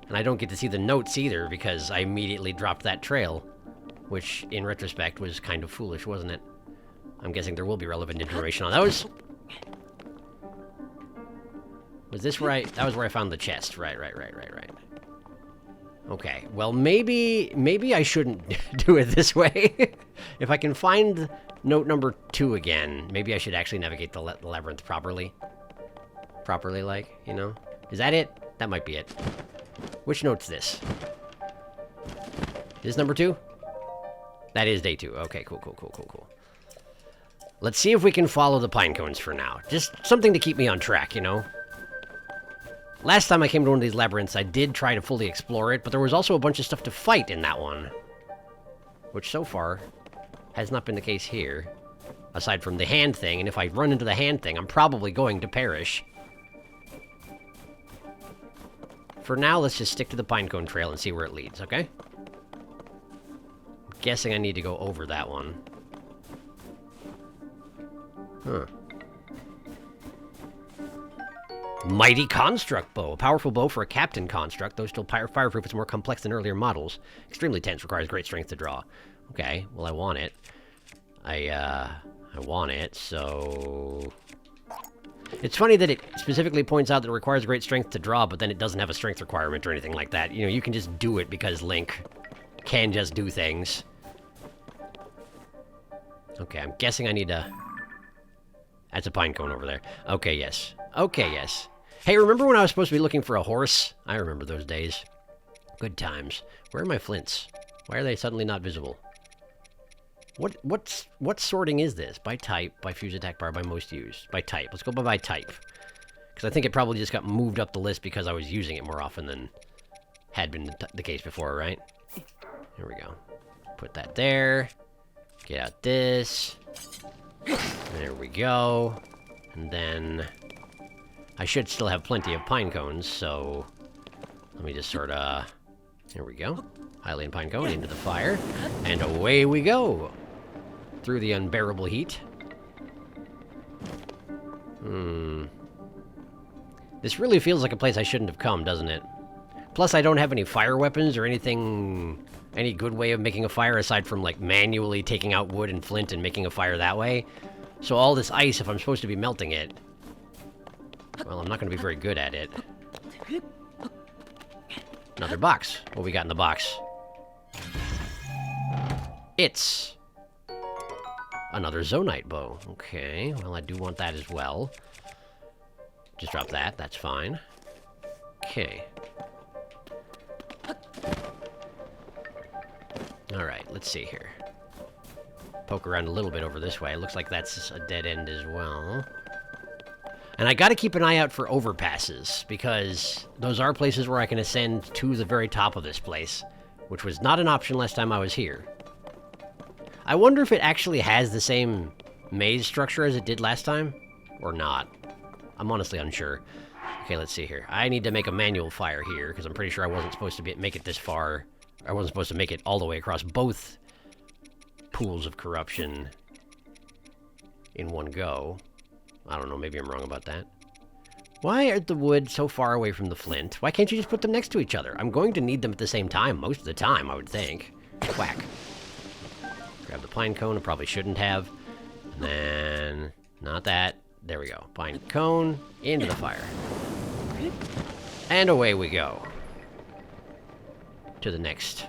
Speaker 3: And I don't get to see the notes either because I immediately dropped that trail. Which, in retrospect, was kind of foolish, wasn't it? I'm guessing there will be relevant information on those. Was this where that was where I found the chest. Right. Okay, well maybe I shouldn't do it this way. If I can find note number 2 again, maybe I should actually navigate the labyrinth properly. Properly, like, you know? Is that it? That might be it. Which note's this? Is this number 2? That is day 2. Okay, cool. Let's see if we can follow the pine cones for now. Just something to keep me on track, you know? Last time I came to one of these labyrinths, I did try to fully explore it, but there was also a bunch of stuff to fight in that one. Which so far has not been the case here. Aside from the hand thing, and if I run into the hand thing, I'm probably going to perish. For now, let's just stick to the pinecone trail and see where it leads, okay? I'm guessing I need to go over that one. Huh. Mighty Construct Bow. A powerful bow for a Captain Construct. Though still fireproof, it's more complex than earlier models. Extremely tense, requires great strength to draw. Okay, well I want it. I want it, so... It's funny that it specifically points out that it requires great strength to draw, but then it doesn't have a strength requirement or anything like that. You know, you can just do it because Link can just do things. Okay, I'm guessing I need to... That's a pine cone over there. Okay, yes. Okay, yes. Hey, remember when I was supposed to be looking for a horse? I remember those days. Good times. Where are my flints? Why are they suddenly not visible? What sorting is this? By type, by fuse attack bar, by most used. By type. Let's go by type. Because I think it probably just got moved up the list because I was using it more often than had been the case before, right? Here we go. Put that there. Get out this. There we go. And then... I should still have plenty of pine cones, so... Let me just sort of... Here we go. Hylian pine cone into the fire. And away we go! Through the unbearable heat. This really feels like a place I shouldn't have come, doesn't it? Plus, I don't have any fire weapons or anything... Any good way of making a fire aside from, like, manually taking out wood and flint and making a fire that way. So all this ice, if I'm supposed to be melting it... Well, I'm not going to be very good at it. Another box. What we got in the box? It's... another Zonite bow. Okay, well, I do want that as well. Just drop that. That's fine. Okay. Alright, let's see here. Poke around a little bit over this way. It looks like that's a dead end as well. And I gotta keep an eye out for overpasses, because those are places where I can ascend to the very top of this place, which was not an option last time I was here. I wonder if it actually has the same maze structure as it did last time, or not. I'm honestly unsure. Okay, let's see here. I need to make a manual fire here, because I'm pretty sure I wasn't supposed to make it this far. I wasn't supposed to make it all the way across both pools of corruption in one go. I don't know, maybe I'm wrong about that. Why are the wood so far away from the flint? Why can't you just put them next to each other? I'm going to need them at the same time, most of the time, I would think. Whack. Grab the pine cone, I probably shouldn't have. And then... not that. There we go. Pine cone, into the fire. And away we go. To the next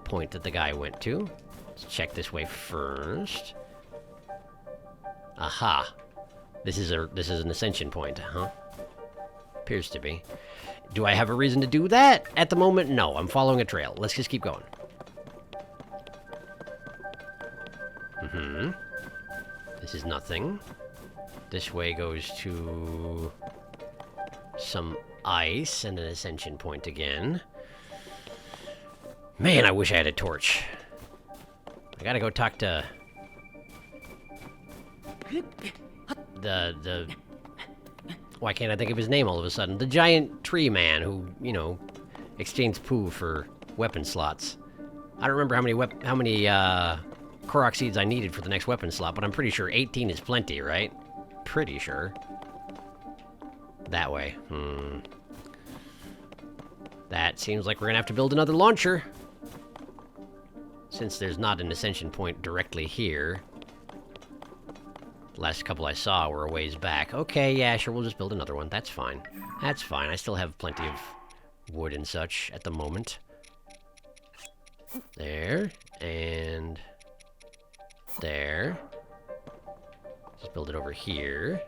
Speaker 3: point that the guy went to. Let's check this way first. Aha. This is an ascension point, huh? Appears to be. Do I have a reason to do that? At the moment, no. I'm following a trail. Let's just keep going. This is nothing. This way goes to some ice and an ascension point again. Man, I wish I had a torch. I gotta go talk to... the... Why can't I think of his name all of a sudden? The giant tree man who, you know, exchanged poo for weapon slots. I don't remember how many Korok seeds I needed for the next weapon slot, but I'm pretty sure 18 is plenty, right? Pretty sure. That way. That seems like we're gonna have to build another launcher. Since there's not an ascension point directly here. The last couple I saw were a ways back. Okay, yeah, sure, we'll just build another one. That's fine. That's fine. I still have plenty of wood and such at the moment. There. And... there. Just build it over here.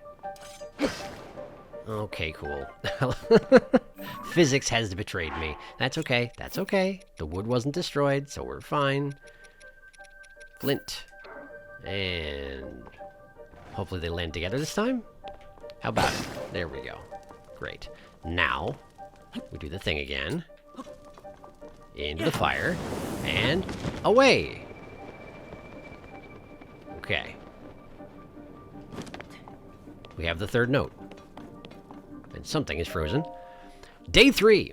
Speaker 3: Okay, cool. Physics has betrayed me. That's okay. That's okay. The wood wasn't destroyed, so we're fine. Flint. And... hopefully they land together this time? How about it? There we go. Great. Now, we do the thing again. Into the fire. And away! Okay. We have the third note. And something is frozen. Day 3.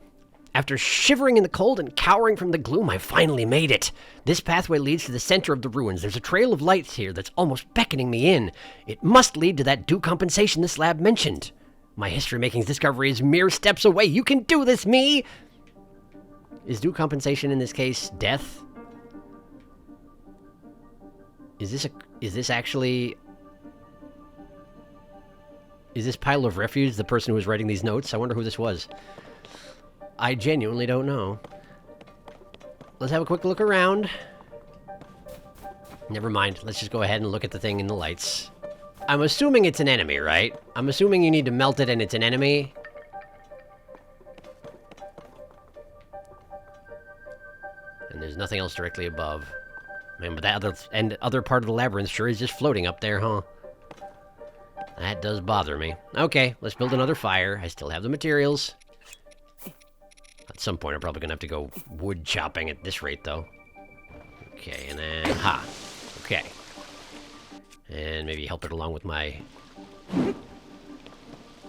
Speaker 3: After shivering in the cold and cowering from the gloom, I finally made it. This pathway leads to the center of the ruins. There's a trail of lights here that's almost beckoning me in. It must lead to that due compensation this lab mentioned. My history-making discovery is mere steps away. You can do this, me! Is due compensation in this case death? Is this actually... is this pile of refuse the person who was writing these notes? I wonder who this was. I genuinely don't know. Let's have a quick look around. Never mind. Let's just go ahead and look at the thing in the lights. I'm assuming it's an enemy, right? I'm assuming you need to melt it and it's an enemy. And there's nothing else directly above. Man, but that other part of the labyrinth sure is just floating up there, huh? That does bother me. Okay, let's build another fire. I still have the materials. At some point, I'm probably gonna have to go wood chopping at this rate, though. Okay, and then... ha! Okay. And maybe help it along with my...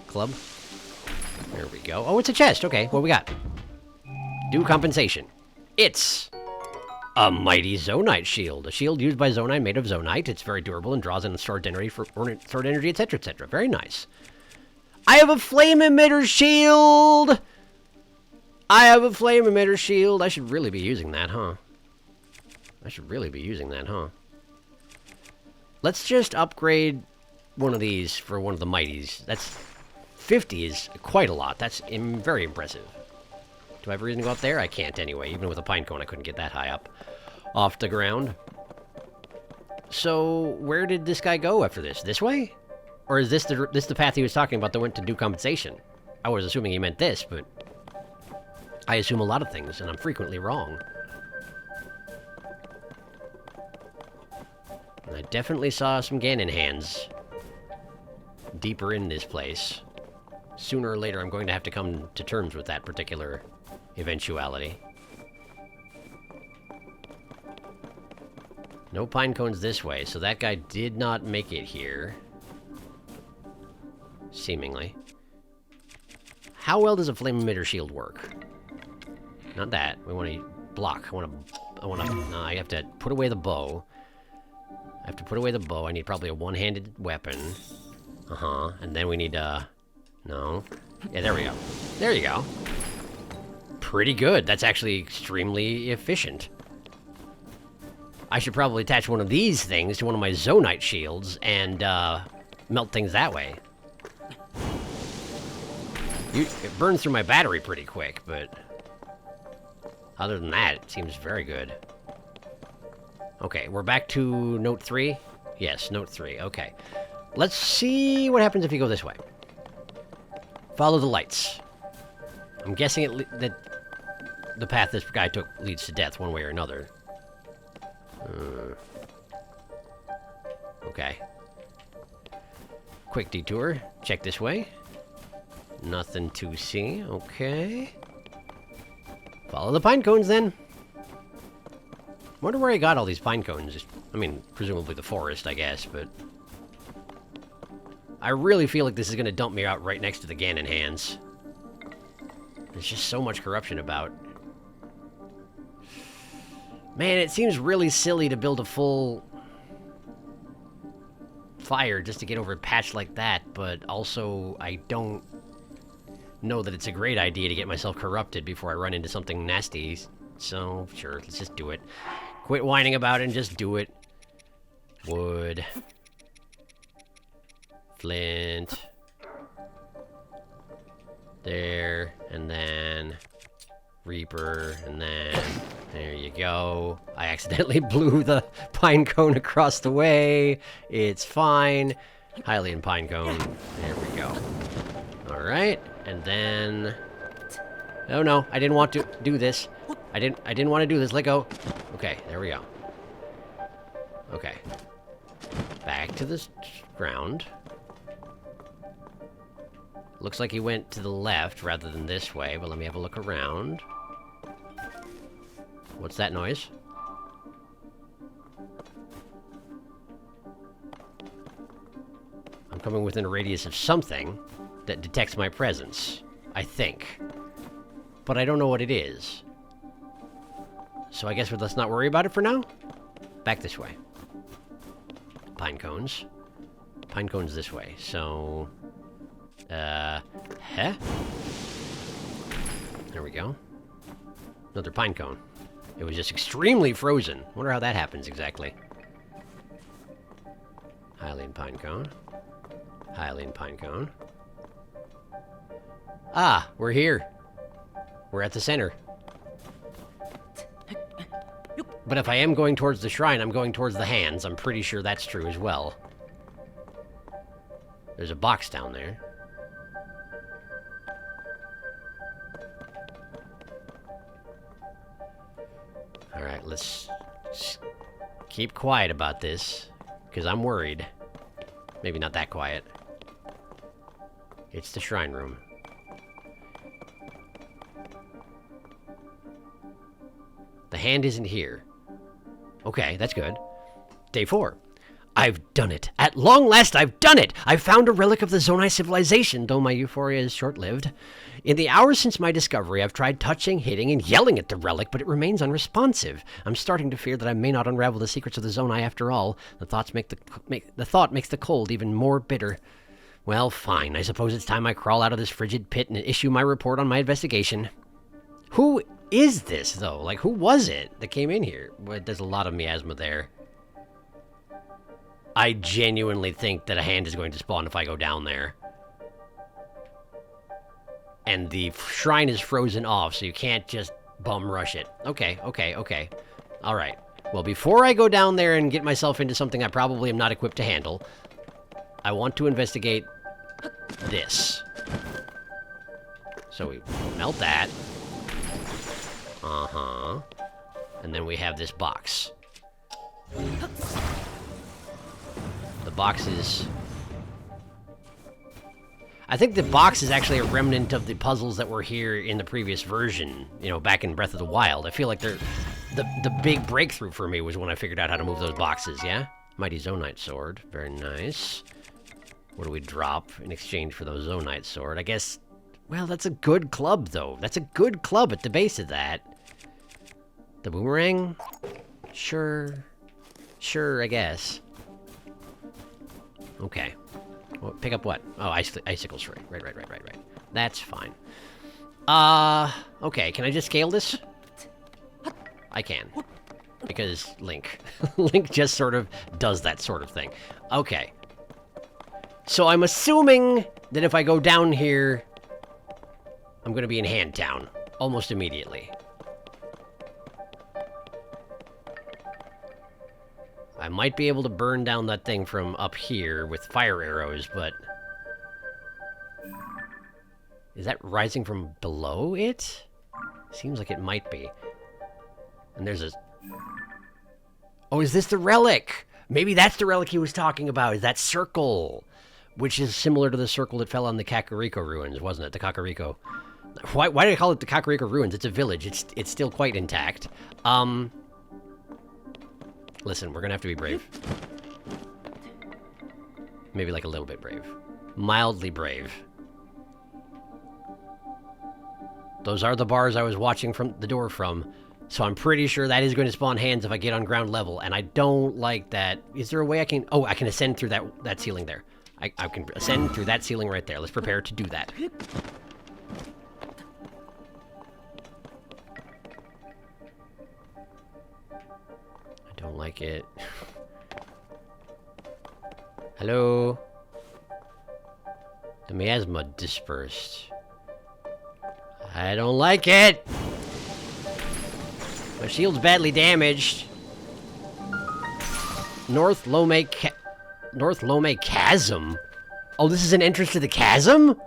Speaker 3: club. There we go. Oh, it's a chest! Okay, what we got? Due compensation. It's... a mighty Zonite shield. A shield used by Zonite made of Zonite. It's very durable and draws in stored energy, etc., etc. Very nice. I have a flame emitter shield! I have a flame emitter shield. I should really be using that, huh? Let's just upgrade one of these for one of the mighties. That's 50 is quite a lot. That's very impressive. Do I have a reason to go up there? I can't anyway. Even with a pine cone, I couldn't get that high up off the ground. So, where did this guy go after this? This way? Or is this the path he was talking about that went to due compensation? I was assuming he meant this, but... I assume a lot of things, and I'm frequently wrong. And I definitely saw some Ganon hands deeper in this place. Sooner or later, I'm going to have to come to terms with that particular eventuality. No pine cones this way, so that guy did not make it here. Seemingly. How well does a flame emitter shield work? Not that. We want to block. I have to put away the bow. I need probably a one-handed weapon. And then we need, no. Yeah, there we go. There you go. Pretty good. That's actually extremely efficient. I should probably attach one of these things to one of my Zonite shields and, melt things that way. It burns through my battery pretty quick, but... other than that, it seems very good. Okay, we're back to note 3? Yes, note 3, okay. Let's see what happens if you go this way. Follow the lights. I'm guessing that the path this guy took leads to death one way or another. Okay. Quick detour. Check this way. Nothing to see. Okay. Follow the pine cones, then. Wonder where he got all these pine cones. I mean, presumably the forest, I guess, but... I really feel like this is going to dump me out right next to the Ganon hands. There's just so much corruption about. Man, it seems really silly to build a full fire just to get over a patch like that, but also I don't know that it's a great idea to get myself corrupted before I run into something nasty. So, sure, let's just do it. Quit whining about it and just do it. Wood. Flint. There, and then Reaper, and then there you go. I accidentally blew the pine cone across the way. It's fine. Hylian pine cone. There we go. Alright, and then... Oh no, I didn't want to do this. I didn't want to do this. Let go. Okay, there we go. Okay. Back to the ground. Looks like he went to the left rather than this way, but let me have a look around. What's that noise? I'm coming within a radius of something that detects my presence, I think. But I don't know what it is. So I guess let's not worry about it for now. Back this way. Pine cones. Pine cones this way, so... Huh? There we go. Another pine cone. It was just extremely frozen. Wonder how that happens exactly. Hylian pine cone. Hylian pine cone. Ah, we're here. We're at the center. But if I am going towards the shrine, I'm going towards the hands. I'm pretty sure that's true as well. There's a box down there. Alright, let's keep quiet about this, because I'm worried. Maybe not that quiet. It's the shrine room. The hand isn't here. Okay, that's good. Day 4. I've done it. At long last, I've done it! I've found a relic of the Zonai civilization, though my euphoria is short-lived. In the hours since my discovery, I've tried touching, hitting, and yelling at the relic, but it remains unresponsive. I'm starting to fear that I may not unravel the secrets of the Zonai after all. The thought makes the cold even more bitter. Well, fine. I suppose it's time I crawl out of this frigid pit and issue my report on my investigation. Who is this, though? Like, who was it that came in here? Well, there's a lot of miasma there. I genuinely think that a hand is going to spawn if I go down there. And the shrine is frozen off, so you can't just bum rush it. Okay. Alright. Well, before I go down there and get myself into something I probably am not equipped to handle, I want to investigate this. So we melt that. Uh-huh. And then we have this box. The box is... I think the box is actually a remnant of the puzzles that were here in the previous version, you know, back in Breath of the Wild. I feel like the big breakthrough for me was when I figured out how to move those boxes, yeah? Mighty Zonite Sword. Very nice. What do we drop in exchange for those Zonite Sword? I guess... Well, that's a good club, though. That's a good club at the base of that. The boomerang? Sure. Sure, I guess. Okay. Well, pick up what? Oh, icicles, right. That's fine. Okay, can I just scale this? I can. Because Link. Link just sort of does that sort of thing. Okay. So I'm assuming that if I go down here, I'm gonna be in Hand Town almost immediately. I might be able to burn down that thing from up here with fire arrows, but... Is that rising from below it? Seems like it might be. And there's a... Oh, is this the relic? Maybe that's the relic he was talking about, is that circle. Which is similar to the circle that fell on the Kakariko ruins, wasn't it? The Kakariko. Why did I call it the Kakariko ruins? It's a village. It's still quite intact. Listen, we're gonna have to be brave. Maybe like a little bit brave. Mildly brave. Those are the bars I was watching from the door from, so I'm pretty sure that is going to spawn hands if I get on ground level, and I don't like that. Is there a way I can... Oh, I can ascend through that ceiling there. I can ascend through that ceiling right there. Let's prepare to do that. don't like it. Hello? The miasma dispersed. I don't like it! My shield's badly damaged. North Lome Chasm? Oh, this is an entrance to the chasm?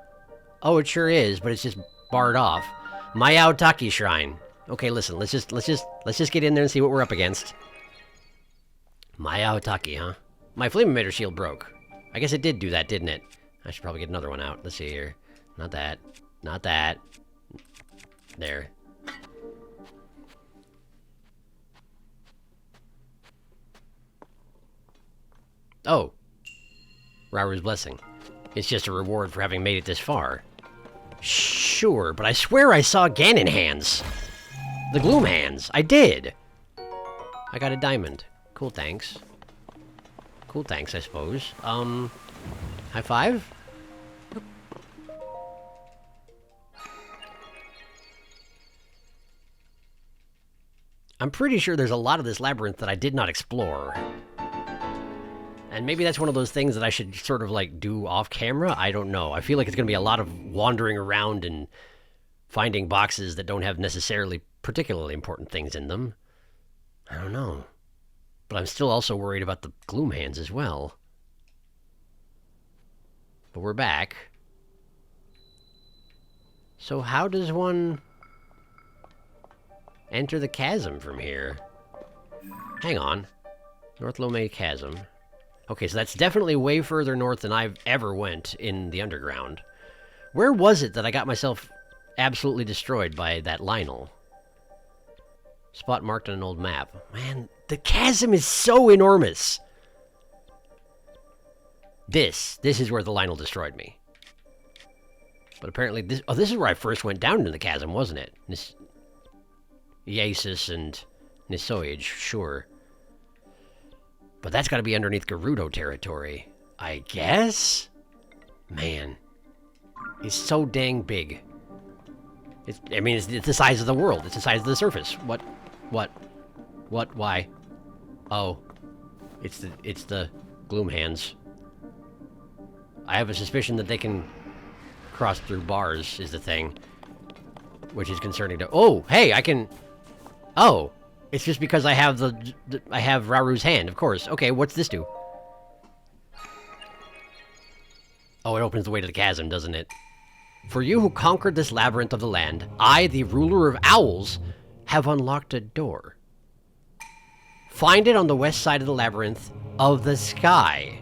Speaker 3: Oh, it sure is, but it's just barred off. Mayaotaki Shrine. Okay, listen, let's just get in there and see what we're up against. Mayaotaki, huh? My flame emitter shield broke. I guess it did do that, didn't it? I should probably get another one out. Let's see here. Not that. Not that. There. Oh. Raru's Blessing. It's just a reward for having made it this far. Sure, but I swear I saw Ganon hands. The Gloom hands. I did. I got a diamond. Cool, thanks. Cool, thanks, I suppose. High five? I'm pretty sure there's a lot of this labyrinth that I did not explore. And maybe that's one of those things that I should sort of, like, do off-camera? I don't know. I feel like it's going to be a lot of wandering around and finding boxes that don't have necessarily particularly important things in them. I don't know. But I'm still also worried about the Gloom hands as well. But we're back. So how does one enter the chasm from here? Hang on. North Lome Chasm. Okay, so that's definitely way further north than I've ever went in the underground. Where was it that I got myself absolutely destroyed by that Lionel? Spot marked on an old map. Man, the chasm is so enormous. This is where the Lionel destroyed me. But apparently this is where I first went down into the chasm, wasn't it? Yasis and Nisoage, sure. But that's got to be underneath Gerudo territory, I guess? Man. It's so dang big. It's the size of the world. It's the size of the surface. What? Why? Oh. It's the Gloom hands. I have a suspicion that they can cross through bars, is the thing. Which is concerning to... Oh! Hey, I can... Oh! It's just because I have I have Raru's hand, of course. Okay, what's this do? Oh, it opens the way to the chasm, doesn't it? For you who conquered this labyrinth of the land, I, the ruler of owls, have unlocked a door. Find it on the west side of the labyrinth of the sky.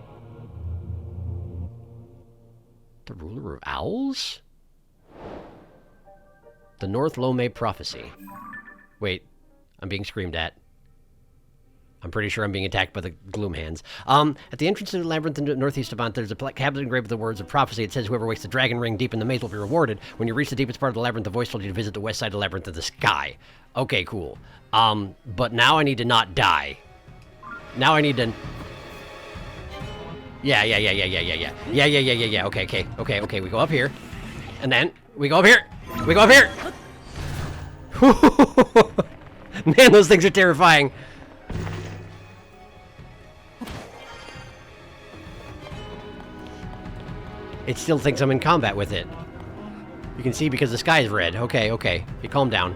Speaker 3: The ruler of owls? The North Lome Prophecy. Wait. I'm being screamed at. I'm pretty sure I'm being attacked by the Gloom hands. At the entrance to the labyrinth in the northeast of Bont, there's a cabinet engraved with the words of prophecy. It says, whoever wakes the dragon ring deep in the maze will be rewarded. When you reach the deepest part of the labyrinth, the voice told you to visit the west side of the labyrinth of the sky. Okay, cool. But now I need to not die. Now I need to... Yeah. Okay. We go up here. And then, we go up here. We go up here. Man, those things are terrifying. It still thinks I'm in combat with it. You can see because the sky is red. Okay. It calmed down.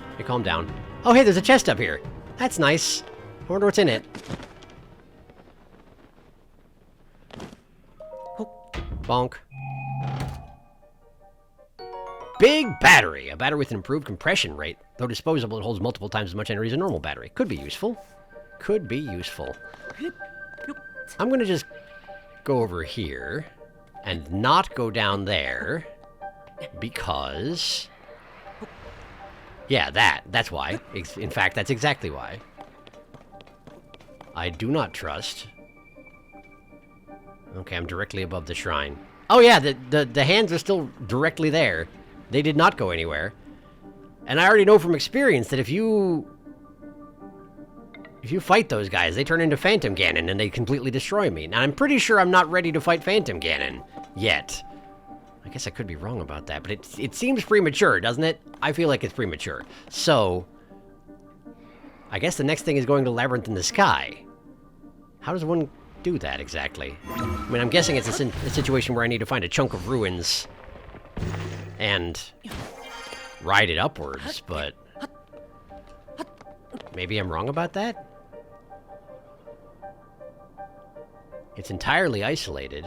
Speaker 3: Oh, hey, there's a chest up here. That's nice. I wonder what's in it. Oh. Bonk. Big battery! A battery with an improved compression rate. Though disposable, it holds multiple times as much energy as a normal battery. Could be useful. I'm gonna just go over here and not go down there because... Yeah, that's why. In fact, that's exactly why. I do not trust. Okay, I'm directly above the shrine. Oh yeah, the hands are still directly there. They did not go anywhere. And I already know from experience that if you fight those guys, they turn into Phantom Ganon and they completely destroy me. Now, I'm pretty sure I'm not ready to fight Phantom Ganon yet. I guess I could be wrong about that, but it seems premature, doesn't it? I feel like it's premature. So, I guess the next thing is going to Labyrinth in the Sky. How does one do that exactly? I mean, I'm guessing it's a situation where I need to find a chunk of ruins and ride it upwards, but maybe I'm wrong about that? It's entirely isolated.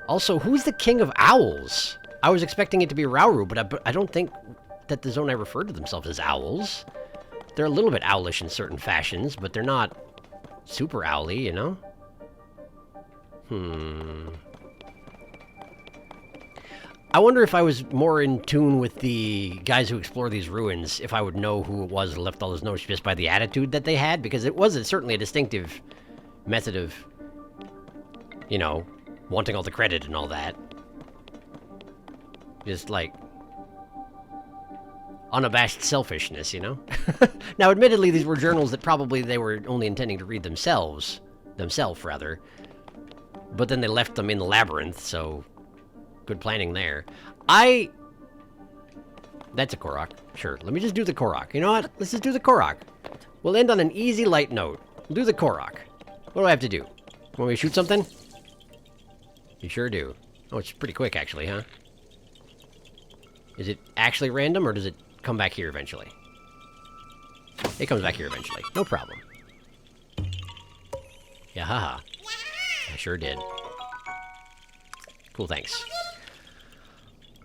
Speaker 3: Also, who's the king of owls? I was expecting it to be Rauru, but I don't think that the Zonai referred to themselves as owls. They're a little bit owlish in certain fashions, but they're not super owly, you know? I wonder if I was more in tune with the guys who explore these ruins, if I would know who it was that left all those notes just by the attitude that they had, because it was certainly a distinctive method of, you know, wanting all the credit and all that. Just, like, unabashed selfishness, you know? Now, admittedly, these were journals that probably they were only intending to read themselves, rather. But then they left them in the labyrinth, so good planning there. That's a Korok. Sure, let me just do the Korok. You know what? Let's just do the Korok. We'll end on an easy, light note. We'll do the Korok. What do I have to do? Want me to shoot something? You sure do. Oh, it's pretty quick, actually, huh? Is it actually random, or does it come back here eventually? It comes back here eventually. No problem. Yeah, haha. I sure did. Cool, thanks.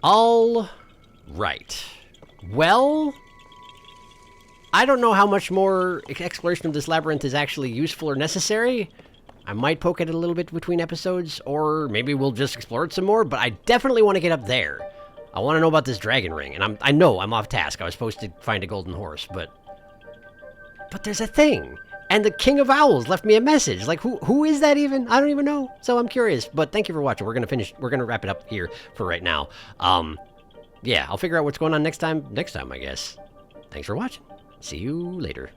Speaker 3: All right. Well, I don't know how much more exploration of this labyrinth is actually useful or necessary. I might poke at it a little bit between episodes, or maybe we'll just explore it some more, but I definitely want to get up there. I want to know about this dragon ring, and I know I'm off task. I was supposed to find a golden horse, but there's a thing. And the King of Owls left me a message. Like, who is that even? I don't even know. So I'm curious. But thank you for watching. We're gonna wrap it up here for right now. Yeah, I'll figure out what's going on next time, I guess. Thanks for watching. See you later.